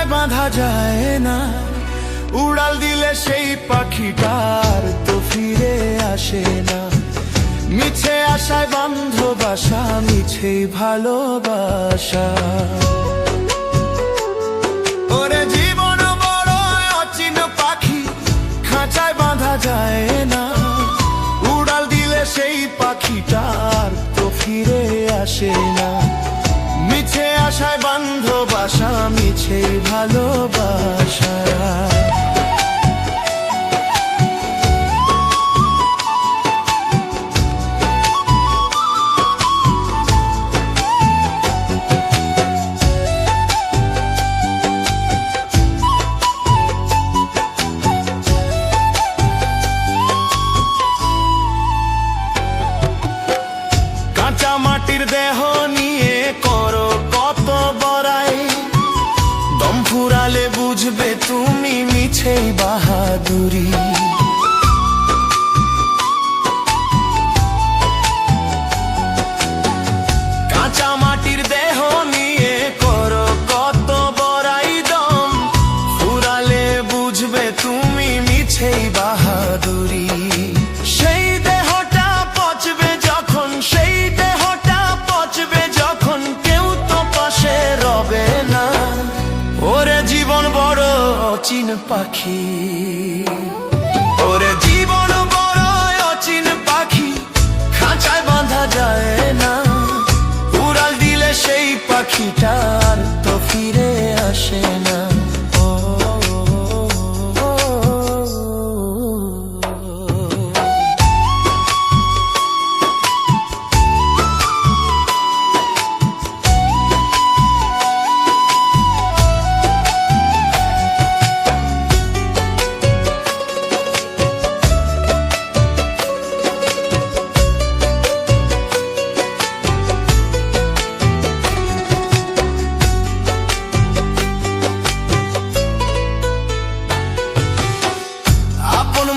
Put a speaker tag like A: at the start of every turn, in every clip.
A: খাঁচায় বাঁধা যায় না, উড়াল দিলে সেই পাখিটার তো ফিরে আসে না। মিছে আশায় বান্ধ বাসা, মিছেই ভালোবাসা। ওরে জীবন বড় অচিন পাখি, খাঁচায় বাঁধা যায় না, উড়াল দিলে সেই পাখিটার তো ফিরে আসে না। মিছে আশায় বান্ধ বাসা, মিছেই ভালোবাসা। কাঁচা মাটির দেহ নিয়ে করো কত বড়াই, দম ফুরালে বুঝবে তুমি মিছেই বাহাদুরি। কাঁচা মাটির দেহ নিয়ে করো কত বড়াই, দম ফুরালে বুঝবে তুমি মিছেই বাহাদুরি। সেই দেহটা পচবে যখন, সেই দেহটা পচবে যখন, কেউ তো পাশে রবে না। ওরে জীবন বড় অচিন পাখি, ওরে জীবন বড় অচিন পাখি, খাঁচায় বাঁধা যায় না, উড়াল দিলে সেই পাখিটার তো ফিরে আসে না।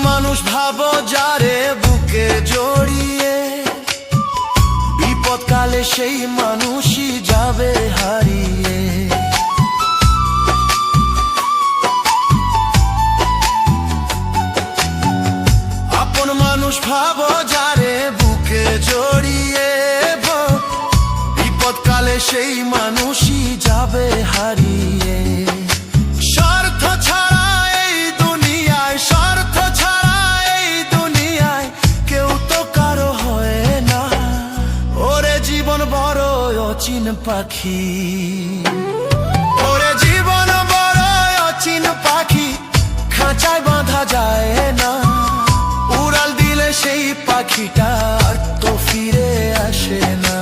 A: মানুষ ভাবো যারে বুকে জড়িয়ে, বিপদকালে সেই মানুষই যাবে হারিয়ে। আপন মানুষ ভাবো যারে বুকে জড়িয়ে, বিপদকালে সেই মানুষই যাবে হারিয়ে। স্বার্থ ছাড়া এই দুনিয়ায়, স্বার্থ ছাড়া এই দুনিয়ায় কেউ তো কারো হয় না। ওরে জীবন বড় অচিন পাখি, ওরে জীবন বড় অচিন পাখি, খাঁচায় বাঁধা যায় না, উড়াল দিলে সেই পাখিটা তো ফিরে আসে না।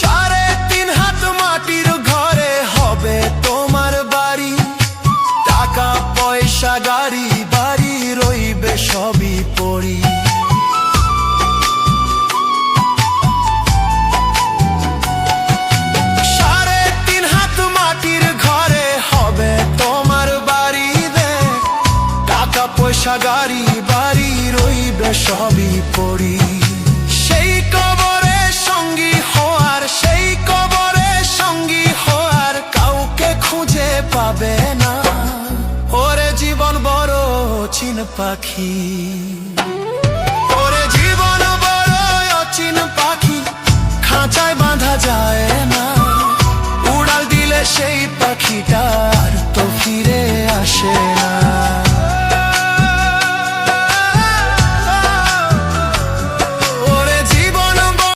A: 3.5 হাত মাটির ঘরে হবে তোমার বাড়ি, টাকা পয়সা গাড়ি বাড়ি রইবে সবই পড়ি। 3.5 হাত মাটির ঘরে হবে তোমার বাড়ি রে, টাকা পয়সা গাড়ি বাড়ি রইবে সবই পড়ি। সেই কবরে সঙ্গী হওয়ার, সেই কবরে সঙ্গী হওয়ার কাউকে খুঁজে পাবে না। ওরে জীবন বড় অচিন পাখি, ওরে জীবন বড় অচিন পাখি, খাঁচায় বাঁধা যায় না, উড়াল দিলে সেই পাখিটা